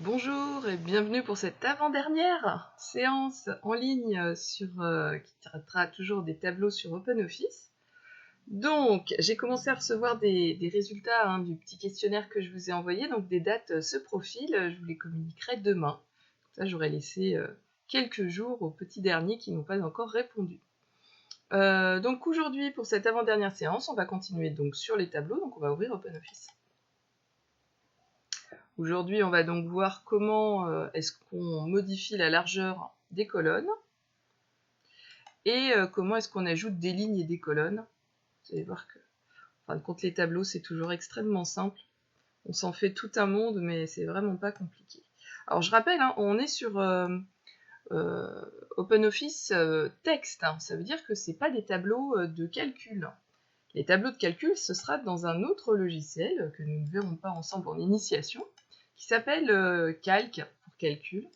Bonjour et bienvenue pour cette avant-dernière séance en ligne qui traitera toujours des tableaux sur OpenOffice. Donc, j'ai commencé à recevoir des résultats du petit questionnaire que je vous ai envoyé, donc des dates se profilent, je vous les communiquerai demain. Ça, j'aurai laissé quelques jours aux petits derniers qui n'ont pas encore répondu. Donc aujourd'hui, pour cette avant-dernière séance, on va continuer donc sur les tableaux, donc on va ouvrir OpenOffice. Aujourd'hui, on va donc voir comment est-ce qu'on modifie la largeur des colonnes et comment est-ce qu'on ajoute des lignes et des colonnes. Vous allez voir que, en fin de compte, les tableaux, c'est toujours extrêmement simple. On s'en fait tout un monde, mais c'est vraiment pas compliqué. Alors, je rappelle, on est sur OpenOffice texte. Ça veut dire que c'est pas des tableaux de calcul. Les tableaux de calcul, ce sera dans un autre logiciel que nous ne verrons pas ensemble en initiation, qui s'appelle Calc pour calcul.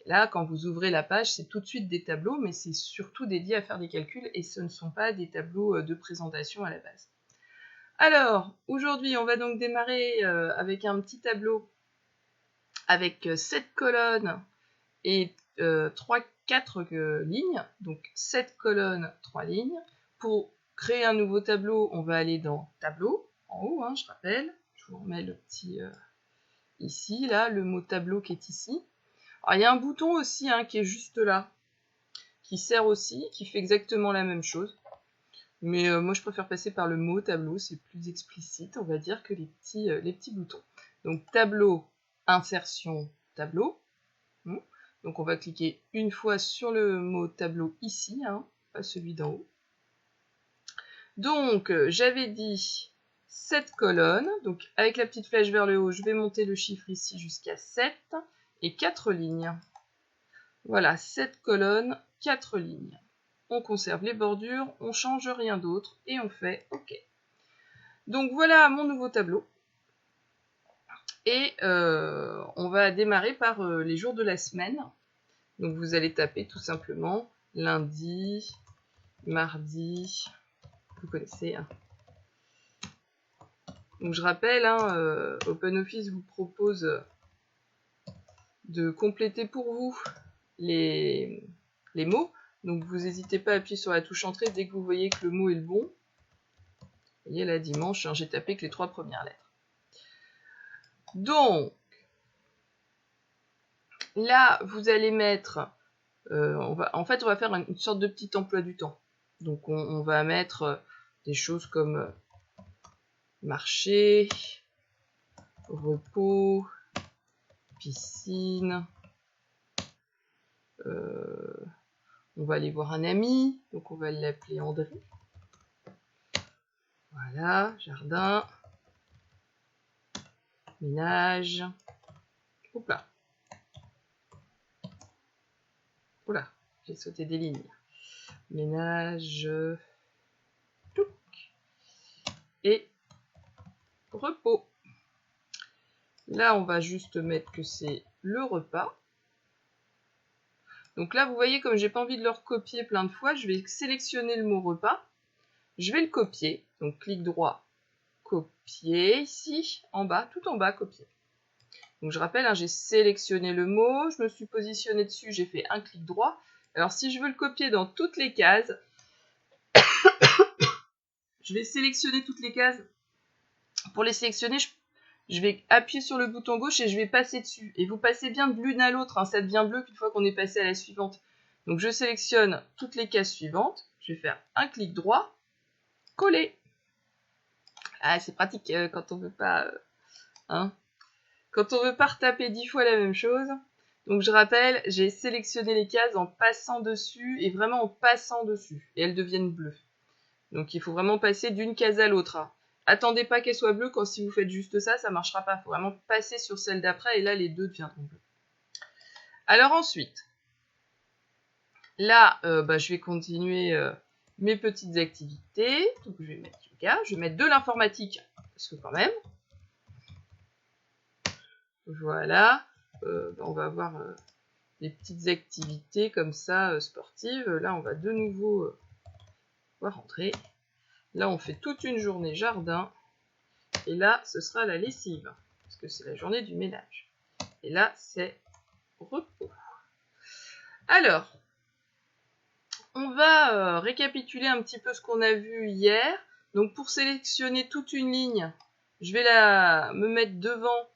Là, quand vous ouvrez la page, c'est tout de suite des tableaux, mais c'est surtout dédié à faire des calculs et ce ne sont pas des tableaux de présentation à la base. Alors, aujourd'hui, on va donc démarrer avec un petit tableau avec 7 colonnes et 4 lignes, donc 7 colonnes, 3 lignes. Pour créer un nouveau tableau, on va aller dans Tableau, en haut, je rappelle. Je vous remets le petit ici, là, le mot tableau qui est ici. Alors, il y a un bouton aussi qui est juste là, qui sert aussi, qui fait exactement la même chose. Mais moi, je préfère passer par le mot tableau, c'est plus explicite, on va dire, que les petits boutons. Donc, tableau, insertion, tableau. Donc, on va cliquer une fois sur le mot tableau ici, pas celui d'en haut. Donc, j'avais dit 7 colonnes. Donc, avec la petite flèche vers le haut, je vais monter le chiffre ici jusqu'à 7 et 4 lignes. Voilà, 7 colonnes, 4 lignes. On conserve les bordures, on ne change rien d'autre et on fait OK. Donc, voilà mon nouveau tableau. Et on va démarrer par les jours de la semaine. Donc, vous allez taper tout simplement lundi, mardi, vous connaissez. Donc je rappelle, OpenOffice vous propose de compléter pour vous les mots. Donc vous n'hésitez pas à appuyer sur la touche entrée dès que vous voyez que le mot est le bon. Vous voyez là, dimanche, j'ai tapé que les 3 premières lettres. Donc, là, vous allez mettre... on va faire une sorte de petit emploi du temps. Donc on va mettre des choses comme marché, repos, piscine, on va aller voir un ami, donc on va l'appeler André. Voilà, jardin, ménage, hop là. Oula, j'ai sauté des lignes. Ménage, et repos. Là, on va juste mettre que c'est le repas. Donc là, vous voyez, comme j'ai pas envie de le recopier plein de fois, je vais sélectionner le mot repas. Je vais le copier. Donc, clic droit, copier ici, en bas, tout en bas, copier. Donc, je rappelle, j'ai sélectionné le mot, je me suis positionné dessus, j'ai fait un clic droit. Alors, si je veux le copier dans toutes les cases, je vais sélectionner toutes les cases. Pour les sélectionner, je vais appuyer sur le bouton gauche et je vais passer dessus. Et vous passez bien de l'une à l'autre, ça devient bleu qu'une fois qu'on est passé à la suivante. Donc je sélectionne toutes les cases suivantes, je vais faire un clic droit, coller. Ah, c'est pratique quand on veut pas... Quand on veut pas retaper 10 fois la même chose. Donc je rappelle, j'ai sélectionné les cases en passant dessus et vraiment en passant dessus. Et elles deviennent bleues. Donc il faut vraiment passer d'une case à l'autre. Attendez pas qu'elle soit bleue, quand si vous faites juste ça, ça ne marchera pas. Il faut vraiment passer sur celle d'après et là, les deux deviendront bleus. Alors ensuite, là, je vais continuer mes petites activités. Donc je vais mettre yoga, je vais mettre de l'informatique, parce que quand même. Voilà, on va avoir des petites activités comme ça, sportives. Là, on va de nouveau rentrer. Là, on fait toute une journée jardin. Et là, ce sera la lessive, parce que c'est la journée du ménage. Et là, c'est repos. Alors, on va récapituler un petit peu ce qu'on a vu hier. Donc, pour sélectionner toute une ligne, je vais me mettre devant.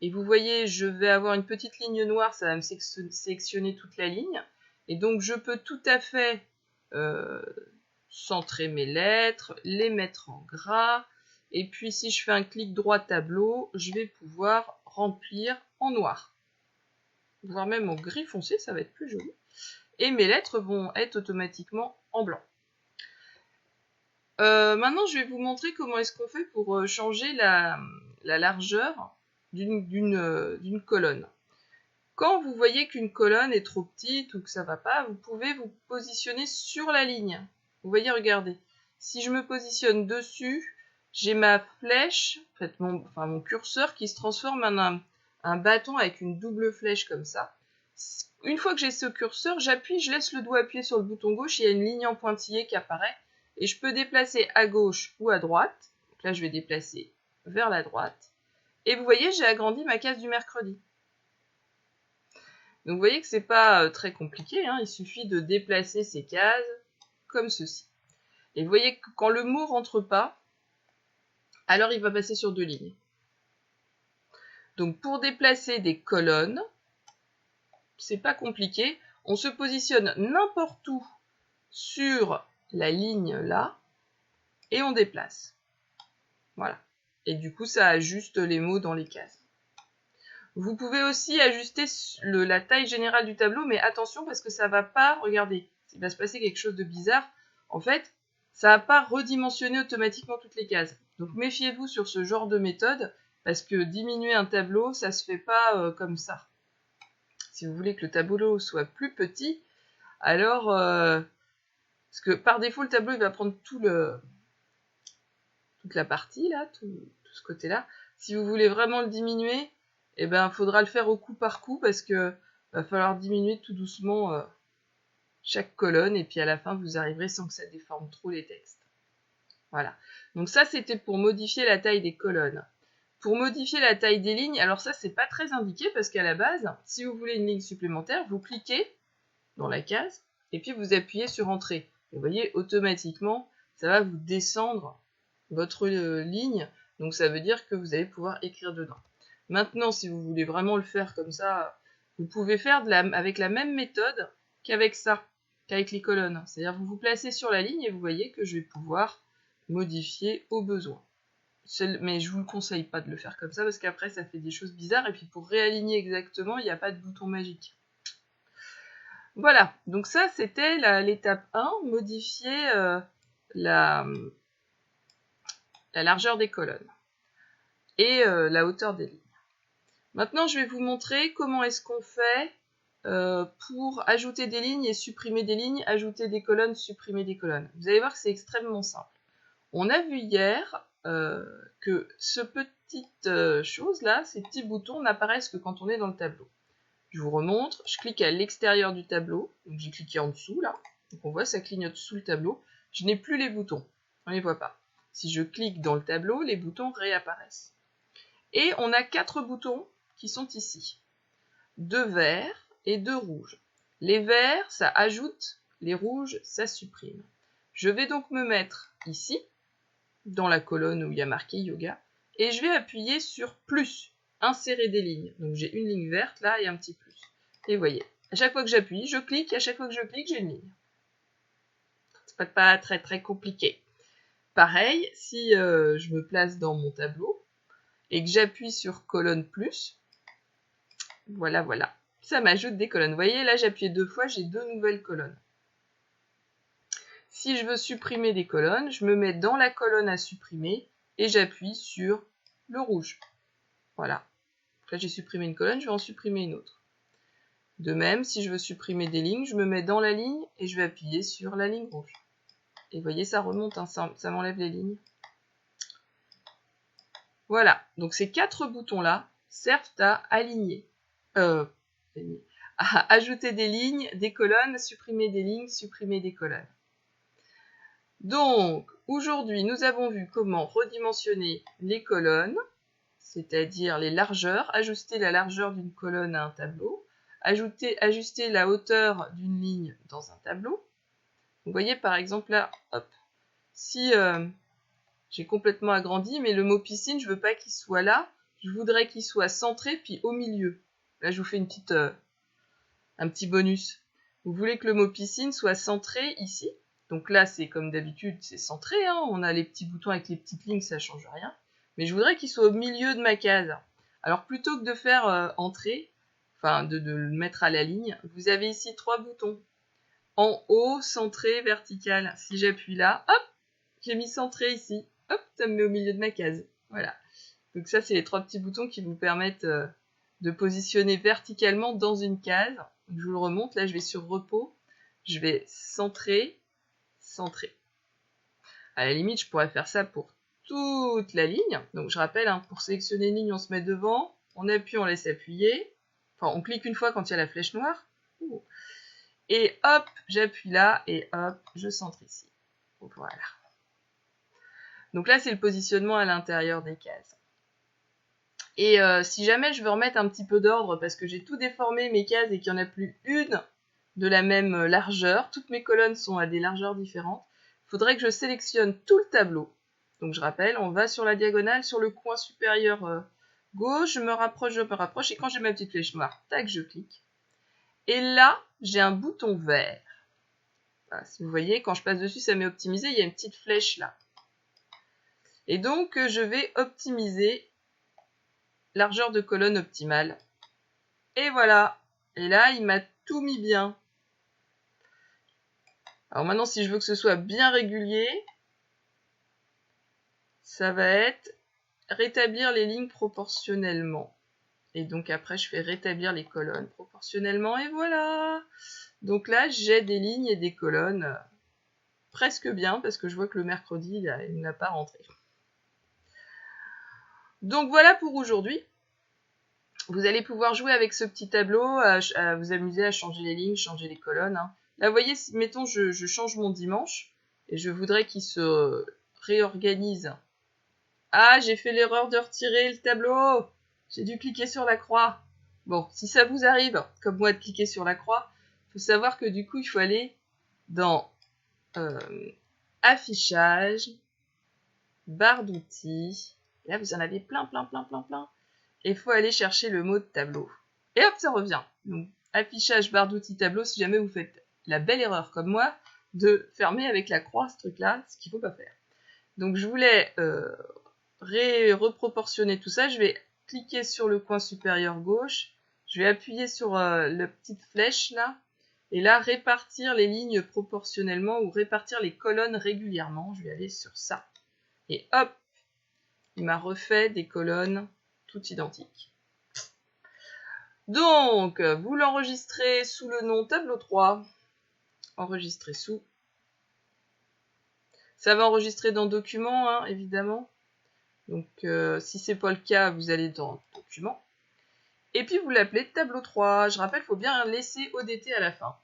Et vous voyez, je vais avoir une petite ligne noire, ça va me sélectionner toute la ligne. Et donc, je peux tout à fait centrer mes lettres, les mettre en gras. Et puis, si je fais un clic droit tableau, je vais pouvoir remplir en noir. Voire même en gris foncé, ça va être plus joli. Et mes lettres vont être automatiquement en blanc. Maintenant, je vais vous montrer comment est-ce qu'on fait pour changer la largeur d'une colonne. Quand vous voyez qu'une colonne est trop petite ou que ça ne va pas, vous pouvez vous positionner sur la ligne. Vous voyez, regardez. Si je me positionne dessus, j'ai ma flèche, en fait, mon curseur qui se transforme en un bâton avec une double flèche comme ça. Une fois que j'ai ce curseur, j'appuie, je laisse le doigt appuyé sur le bouton gauche, il y a une ligne en pointillé qui apparaît. Et je peux déplacer à gauche ou à droite. Donc là, je vais déplacer vers la droite. Et vous voyez, j'ai agrandi ma case du mercredi. Donc vous voyez que c'est pas très compliqué, hein, il suffit de déplacer ces cases comme ceci. Et vous voyez que quand le mot rentre pas, alors il va passer sur deux lignes. Donc pour déplacer des colonnes, c'est pas compliqué, on se positionne n'importe où sur la ligne là, et on déplace. Voilà. Et du coup, ça ajuste les mots dans les cases. Vous pouvez aussi ajuster la taille générale du tableau, mais attention parce que ça va pas, regardez, il va se passer quelque chose de bizarre. En fait, ça va pas redimensionner automatiquement toutes les cases. Donc méfiez-vous sur ce genre de méthode, parce que diminuer un tableau, ça se fait pas comme ça. Si vous voulez que le tableau soit plus petit, alors, parce que par défaut, le tableau, il va prendre toute la partie, là, tout ce côté-là. Si vous voulez vraiment le diminuer, eh ben, il faudra le faire au coup par coup parce que va falloir diminuer tout doucement chaque colonne et puis à la fin, vous arriverez sans que ça déforme trop les textes. Voilà. Donc ça, c'était pour modifier la taille des colonnes. Pour modifier la taille des lignes, alors ça, c'est pas très indiqué parce qu'à la base, si vous voulez une ligne supplémentaire, vous cliquez dans la case et puis vous appuyez sur Entrée. Et vous voyez, automatiquement, ça va vous descendre votre ligne, donc ça veut dire que vous allez pouvoir écrire dedans. Maintenant, si vous voulez vraiment le faire comme ça, vous pouvez faire avec la même méthode qu'avec ça, qu'avec les colonnes. C'est-à-dire vous vous placez sur la ligne et vous voyez que je vais pouvoir modifier au besoin. Mais je vous le conseille pas de le faire comme ça parce qu'après ça fait des choses bizarres et puis pour réaligner exactement, il n'y a pas de bouton magique. Voilà, donc ça c'était l'étape 1, modifier la largeur des colonnes et la hauteur des lignes. Maintenant, je vais vous montrer comment est-ce qu'on fait pour ajouter des lignes et supprimer des lignes, ajouter des colonnes, supprimer des colonnes. Vous allez voir que c'est extrêmement simple. On a vu hier que ce petite chose-là, ces petits boutons, n'apparaissent que quand on est dans le tableau. Je vous remontre, je clique à l'extérieur du tableau, donc j'ai cliqué en dessous là, donc on voit ça clignote sous le tableau, je n'ai plus les boutons, on ne les voit pas. Si je clique dans le tableau, les boutons réapparaissent. Et on a 4 boutons qui sont ici. 2 verts et 2 rouges. Les verts, ça ajoute, les rouges, ça supprime. Je vais donc me mettre ici, dans la colonne où il y a marqué yoga, et je vais appuyer sur plus, insérer des lignes. Donc j'ai une ligne verte là et un petit plus. Et vous voyez, à chaque fois que j'appuie, je clique, et à chaque fois que je clique, j'ai une ligne. C'est pas très très compliqué. Pareil, si je me place dans mon tableau, et que j'appuie sur colonne plus, voilà, ça m'ajoute des colonnes. Vous voyez, là j'ai appuyé 2 fois, j'ai 2 nouvelles colonnes. Si je veux supprimer des colonnes, je me mets dans la colonne à supprimer et j'appuie sur le rouge. Voilà. Là j'ai supprimé une colonne, je vais en supprimer une autre. De même, si je veux supprimer des lignes, je me mets dans la ligne et je vais appuyer sur la ligne rouge. Et vous voyez, ça remonte, hein, ça m'enlève les lignes. Voilà, donc ces 4 boutons-là servent à aligner, à ajouter des lignes, des colonnes, supprimer des lignes, supprimer des colonnes. Donc, aujourd'hui, nous avons vu comment redimensionner les colonnes, c'est-à-dire les largeurs, ajuster la largeur d'une colonne à un tableau, ajuster la hauteur d'une ligne dans un tableau. Vous voyez par exemple là, hop, si j'ai complètement agrandi, mais le mot piscine, je ne veux pas qu'il soit là, je voudrais qu'il soit centré puis au milieu. Là, je vous fais un petit bonus. Vous voulez que le mot piscine soit centré ici. Donc là, c'est comme d'habitude, c'est centré, hein, on a les petits boutons avec les petites lignes, ça ne change rien. Mais je voudrais qu'il soit au milieu de ma case. Alors plutôt que de faire entrée, enfin de le mettre à la ligne, vous avez ici 3 boutons. En haut, centré, vertical. Si j'appuie là, hop, j'ai mis centré ici. Hop, ça me met au milieu de ma case. Voilà. Donc ça, c'est les 3 petits boutons qui vous permettent de positionner verticalement dans une case. Donc, je vous le remonte. Là, je vais sur repos. Je vais centrer, centrer. À la limite, je pourrais faire ça pour toute la ligne. Donc je rappelle, hein, pour sélectionner une ligne, on se met devant. On appuie, on laisse appuyer. Enfin, on clique une fois quand il y a la flèche noire. Et hop, j'appuie là et hop, je centre ici. Voilà. Donc là, c'est le positionnement à l'intérieur des cases. Et si jamais je veux remettre un petit peu d'ordre, parce que j'ai tout déformé mes cases et qu'il n'y en a plus une de la même largeur, toutes mes colonnes sont à des largeurs différentes, il faudrait que je sélectionne tout le tableau. Donc je rappelle, on va sur la diagonale, sur le coin supérieur gauche, je me rapproche, et quand j'ai ma petite flèche noire, tac, je clique. Et là, j'ai un bouton vert. Voilà, si vous voyez, quand je passe dessus, ça m'est optimisé, il y a une petite flèche là. Et donc, je vais optimiser largeur de colonne optimale. Et voilà. Et là, il m'a tout mis bien. Alors maintenant, si je veux que ce soit bien régulier, ça va être rétablir les lignes proportionnellement. Et donc après, je fais rétablir les colonnes proportionnellement. Et voilà. Donc là, j'ai des lignes et des colonnes presque bien, parce que je vois que le mercredi, il n'a pas rentré. Donc voilà pour aujourd'hui. Vous allez pouvoir jouer avec ce petit tableau, à vous amuser à changer les lignes, changer les colonnes. Hein. Là, vous voyez, mettons, je change mon dimanche, et je voudrais qu'il se réorganise. Ah, j'ai fait l'erreur de retirer le tableau. J'ai dû cliquer sur la croix. Bon, si ça vous arrive, comme moi, de cliquer sur la croix, il faut savoir que du coup, il faut aller dans Affichage, barre d'outils. Là, vous en avez plein. Et il faut aller chercher le mot de tableau. Et hop, ça revient. Donc, affichage, barre d'outils, tableau, si jamais vous faites la belle erreur comme moi, de fermer avec la croix ce truc-là, ce qu'il ne faut pas faire. Donc, je voulais reproportionner tout ça. Je vais cliquer sur le coin supérieur gauche. Je vais appuyer sur la petite flèche là. Et là, répartir les lignes proportionnellement ou répartir les colonnes régulièrement. Je vais aller sur ça. Et hop, il m'a refait des colonnes toutes identiques. Donc, vous l'enregistrez sous le nom tableau 3. Enregistrer sous. Ça va enregistrer dans Documents, hein, évidemment. Donc, si ce n'est pas le cas, vous allez dans Documents. Et puis, vous l'appelez tableau 3. Je rappelle, il faut bien laisser ODT à la fin.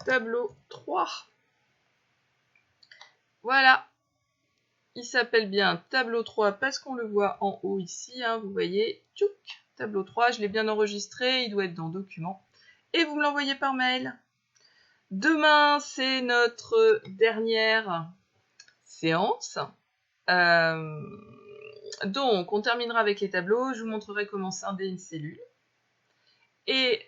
Tableau 3. Voilà. Il s'appelle bien tableau 3 parce qu'on le voit en haut ici. Hein, vous voyez, tchouk, tableau 3. Je l'ai bien enregistré. Il doit être dans Documents. Et vous me l'envoyez par mail. Demain, c'est notre dernière séance. Donc, on terminera avec les tableaux. Je vous montrerai comment scinder une cellule. Et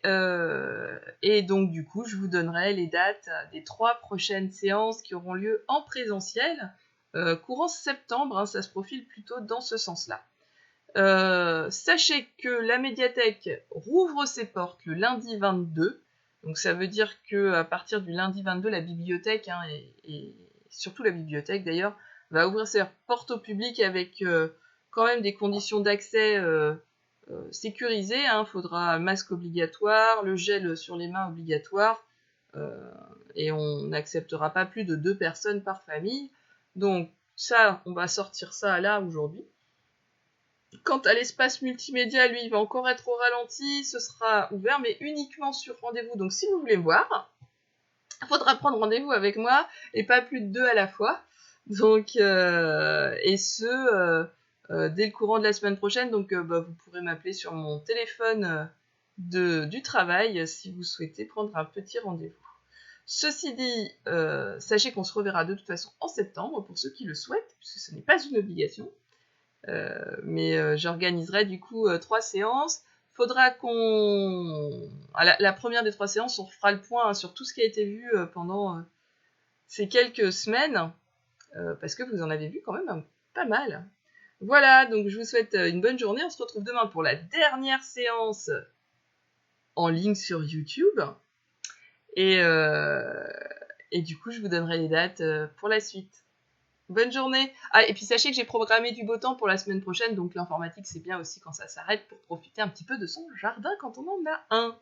donc, du coup, je vous donnerai les dates des 3 prochaines séances qui auront lieu en présentiel. Courant septembre, hein, ça se profile plutôt dans ce sens-là. Sachez que la médiathèque rouvre ses portes le lundi 22. Donc ça veut dire qu'à partir du lundi 22, la bibliothèque, hein, et surtout la bibliothèque d'ailleurs, va ouvrir ses portes au public avec quand même des conditions d'accès sécurisées. Hein. Faudra masque obligatoire, le gel sur les mains obligatoire, et on n'acceptera pas plus de 2 personnes par famille. Donc ça, on va sortir ça là aujourd'hui. Quant à l'espace multimédia, lui, il va encore être au ralenti, ce sera ouvert, mais uniquement sur rendez-vous. Donc si vous voulez me voir, il faudra prendre rendez-vous avec moi, et pas plus de 2 à la fois. Donc, dès le courant de la semaine prochaine, donc vous pourrez m'appeler sur mon téléphone du travail si vous souhaitez prendre un petit rendez-vous. Ceci dit, sachez qu'on se reverra de toute façon en septembre pour ceux qui le souhaitent, puisque ce n'est pas une obligation. Mais j'organiserai du coup 3 séances. Faudra qu'on... la première des 3 séances, on fera le point sur tout ce qui a été vu pendant ces quelques semaines, parce que vous en avez vu quand même pas mal. Voilà, donc je vous souhaite une bonne journée. On se retrouve demain pour la dernière séance en ligne sur YouTube. Et du coup, je vous donnerai les dates pour la suite. Bonne journée. Ah, et puis sachez que j'ai programmé du beau temps pour la semaine prochaine, donc l'informatique c'est bien aussi quand ça s'arrête pour profiter un petit peu de son jardin quand on en a un.